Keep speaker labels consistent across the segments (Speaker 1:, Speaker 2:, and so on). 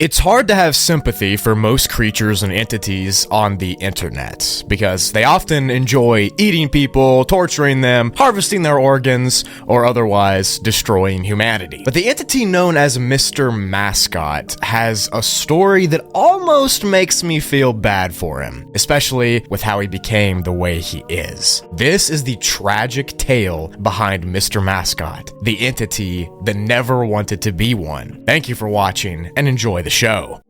Speaker 1: It's hard to have sympathy for most creatures and entities on the internet because they often enjoy eating people, torturing them, harvesting their organs, or otherwise destroying humanity. But the entity known as Mr. Mascot has a story that almost makes me feel bad for him, especially with how he became the way he is. This is the tragic tale behind Mr. Mascot, the entity that never wanted to be one. Thank you for watching and enjoy the show.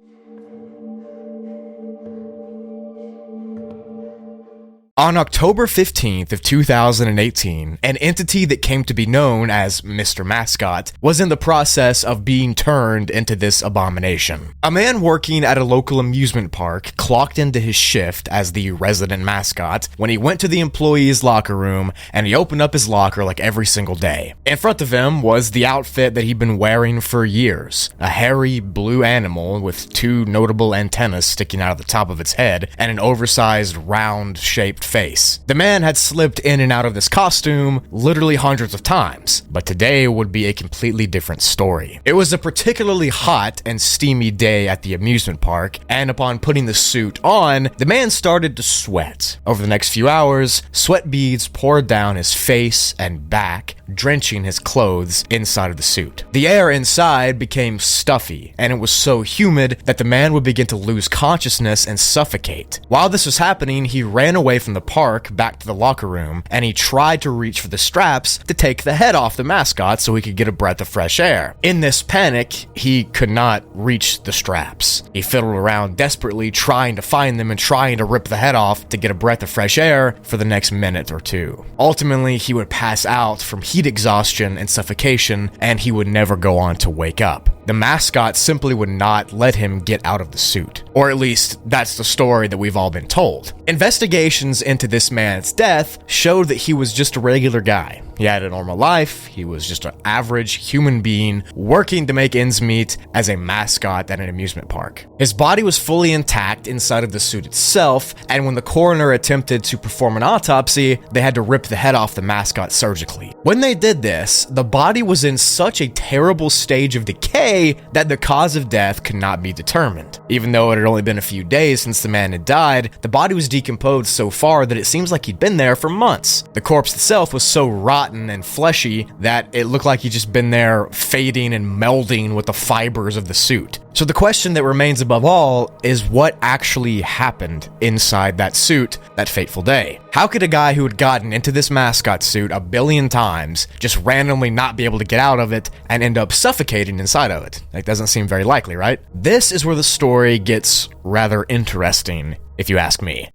Speaker 1: On October 15th of 2018, an entity that came to be known as Mr. Mascot was in the process of being turned into this abomination. A man working at a local amusement park clocked into his shift as the resident mascot when he went to the employee's locker room and he opened up his locker like every single day. In front of him was the outfit that he'd been wearing for years, a hairy blue animal with two notable antennas sticking out of the top of its head and an oversized round-shaped face. The man had slipped in and out of this costume literally hundreds of times, but today would be a completely different story. It was a particularly hot and steamy day at the amusement park, and upon putting the suit on, the man started to sweat. Over the next few hours, sweat beads poured down his face and back, drenching his clothes inside of the suit. The air inside became stuffy, and it was so humid that the man would begin to lose consciousness and suffocate. While this was happening, he ran away from the park back to the locker room, and he tried to reach for the straps to take the head off the mascot so he could get a breath of fresh air. In this panic, he could not reach the straps. He fiddled around desperately trying to find them and trying to rip the head off to get a breath of fresh air for the next minute or two. Ultimately, he would pass out from heat exhaustion and suffocation, and he would never go on to wake up. The mascot simply would not let him get out of the suit. Or at least, that's the story that we've all been told. Investigations into this man's death showed that he was just a regular guy. He had a normal life, he was just an average human being working to make ends meet as a mascot at an amusement park. His body was fully intact inside of the suit itself, and when the coroner attempted to perform an autopsy, they had to rip the head off the mascot surgically. When they did this, the body was in such a terrible stage of decay that the cause of death could not be determined. Even though it had only been a few days since the man had died, the body was decomposed so far that it seems like he'd been there for months. The corpse itself was so rotten and fleshy that it looked like he'd just been there fading and melding with the fibers of the suit. So the question that remains above all is what actually happened inside that suit that fateful day? How could a guy who had gotten into this mascot suit a billion times just randomly not be able to get out of it and end up suffocating inside of it? That doesn't seem very likely, right? This is where the story gets rather interesting, if you ask me.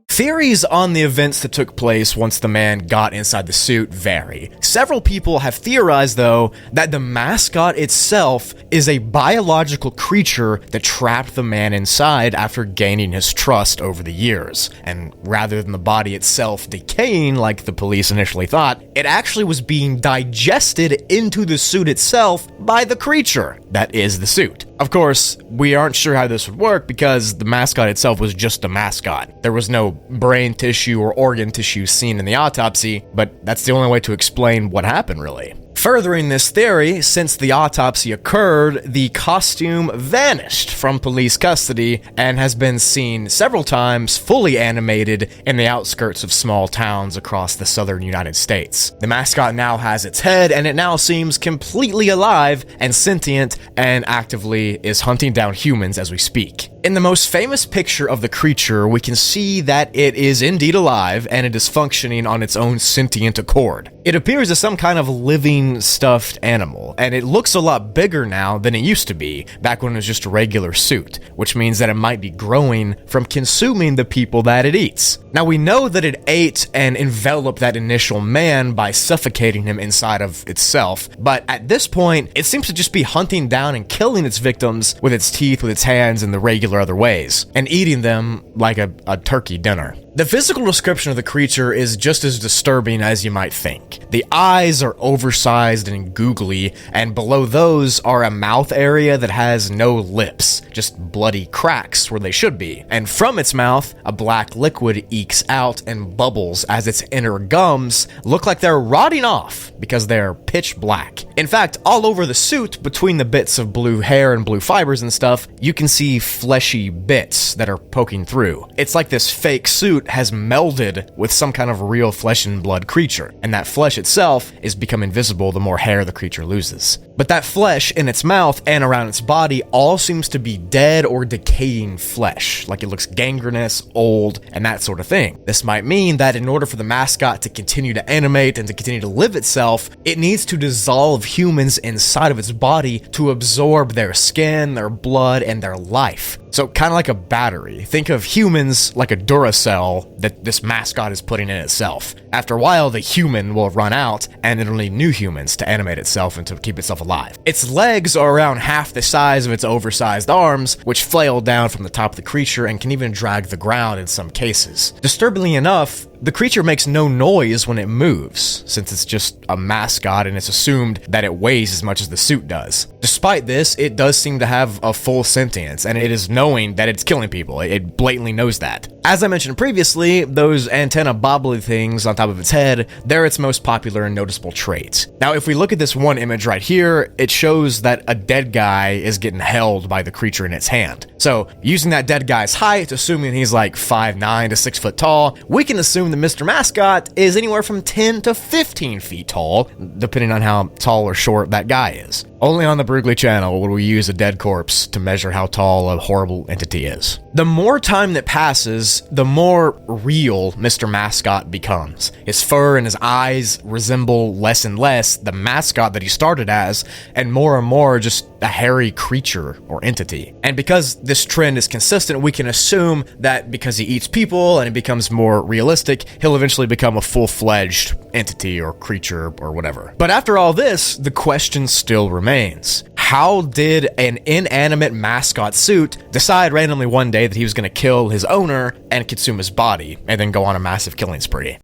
Speaker 1: Theories on the events that took place once the man got inside the suit vary. Several people have theorized, though, that the mascot itself is a biological creature that trapped the man inside after gaining his trust over the years. And rather than the body itself decaying like the police initially thought, it actually was being digested into the suit itself by the creature that is the suit. Of course, we aren't sure how this would work because the mascot itself was just a mascot. There was no brain tissue or organ tissue seen in the autopsy, but that's the only way to explain what happened, really. Furthering this theory, since the autopsy occurred, the costume vanished from police custody and has been seen several times fully animated in the outskirts of small towns across the southern United States. The mascot now has its head, and it now seems completely alive and sentient and actively is hunting down humans as we speak. In the most famous picture of the creature, we can see that it is indeed alive and it is functioning on its own sentient accord. It appears as some kind of living stuffed animal, and it looks a lot bigger now than it used to be back when it was just a regular suit, which means that it might be growing from consuming the people that it eats. Now, we know that it ate and enveloped that initial man by suffocating him inside of itself, but at this point, it seems to just be hunting down and killing its victims with its teeth, with its hands, and the regular other ways, and eating them like a turkey dinner. The physical description of the creature is just as disturbing as you might think. The eyes are oversized and googly, and below those are a mouth area that has no lips, just bloody cracks where they should be. And from its mouth, a black liquid ekes out and bubbles as its inner gums look like they're rotting off because they're pitch black. In fact, all over the suit, between the bits of blue hair and blue fibers and stuff, you can see fleshy bits that are poking through. It's like this fake suit has melded with some kind of real flesh and blood creature, and that flesh itself is become invisible the more hair the creature loses. But that flesh in its mouth and around its body all seems to be dead or decaying flesh, like it looks gangrenous, old, and that sort of thing. This might mean that in order for the mascot to continue to animate and to continue to live itself, it needs to dissolve humans inside of its body to absorb their skin, their blood, and their life. So kind of like a battery. Think of humans like a Duracell that this mascot is putting in itself. After a while, the human will run out, and it'll need new humans to animate itself and to keep itself alive. Its legs are around half the size of its oversized arms, which flail down from the top of the creature and can even drag the ground in some cases. Disturbingly enough, the creature makes no noise when it moves, since it's just a mascot and it's assumed that it weighs as much as the suit does. Despite this, it does seem to have a full sentience, and it is knowing that it's killing people. It blatantly knows that. As I mentioned previously, those antenna bobbly things on top of its head, they're its most popular and noticeable trait. Now, if we look at this one image right here, it shows that a dead guy is getting held by the creature in its hand. So, using that dead guy's height, assuming he's like 5'9" to 6 foot tall, we can assume that Mr. Mascot is anywhere from 10 to 15 feet tall, depending on how tall or short that guy is. Only on the Brugly channel will we use a dead corpse to measure how tall a horrible entity is. The more time that passes, the more real Mr. Mascot becomes. His fur and his eyes resemble less and less the mascot that he started as, and more just a hairy creature or entity. And because this trend is consistent, we can assume that because he eats people and it becomes more realistic, he'll eventually become a full-fledged entity or creature or whatever. But after all this, the question still remains. How did an inanimate mascot suit decide randomly one day that he was going to kill his owner and consume his body, and then go on a massive killing spree?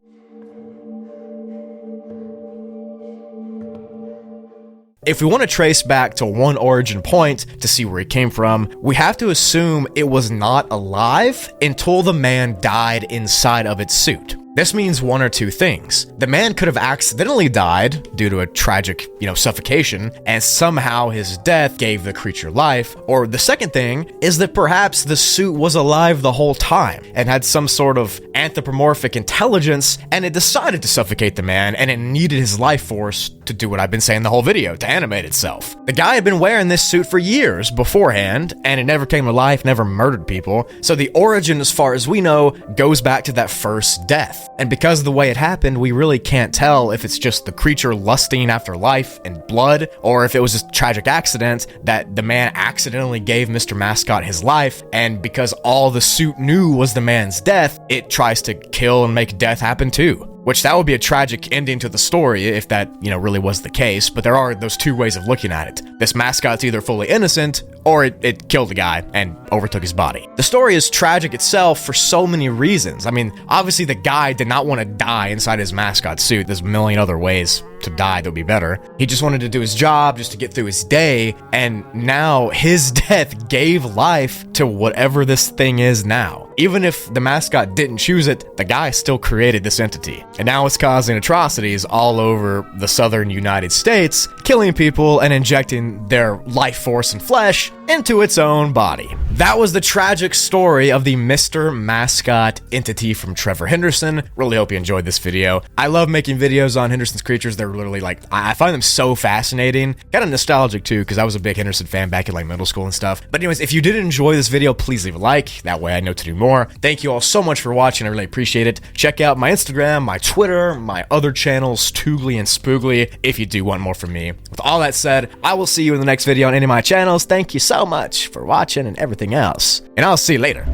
Speaker 1: If we want to trace back to one origin point to see where he came from, we have to assume it was not alive until the man died inside of its suit. This means one or two things. The man could have accidentally died due to a tragic, suffocation, and somehow his death gave the creature life. Or the second thing is that perhaps the suit was alive the whole time and had some sort of anthropomorphic intelligence, and it decided to suffocate the man, and it needed his life force to do what I've been saying the whole video, to animate itself. The guy had been wearing this suit for years beforehand, and it never came to life, never murdered people. So the origin, as far as we know, goes back to that first death. And because of the way it happened, we really can't tell if it's just the creature lusting after life and blood, or if it was a tragic accident that the man accidentally gave Mr. Mascot his life, and because all the suit knew was the man's death, it tries to kill and make death happen too. Which that would be a tragic ending to the story if that, really was the case, but there are those two ways of looking at it. This mascot's either fully innocent, or it killed the guy and overtook his body. The story is tragic itself for so many reasons. I mean, obviously the guy did not want to die inside his mascot suit. There's a million other ways to die that would be better. He just wanted to do his job just to get through his day, and now his death gave life to whatever this thing is now. Even if the mascot didn't choose it, the guy still created this entity. And now it's causing atrocities all over the southern United States, killing people and injecting their life force and flesh into its own body. That was the tragic story of the Mr. Mascot entity from Trevor Henderson. Really hope you enjoyed this video. I love making videos on Henderson's creatures. They're literally I find them so fascinating. Kind of nostalgic too, because I was a big Henderson fan back in middle school and stuff. But anyways, if you did enjoy this video, please leave a like. That way I know to do more. Thank you all so much for watching. I really appreciate it. Check out my Instagram, my Twitter, my other channels, Toogly and Spoogly, if you do want more from me. With all that said, I will see you in the next video on any of my channels. Thank you so much for watching and everything else. And I'll see you later.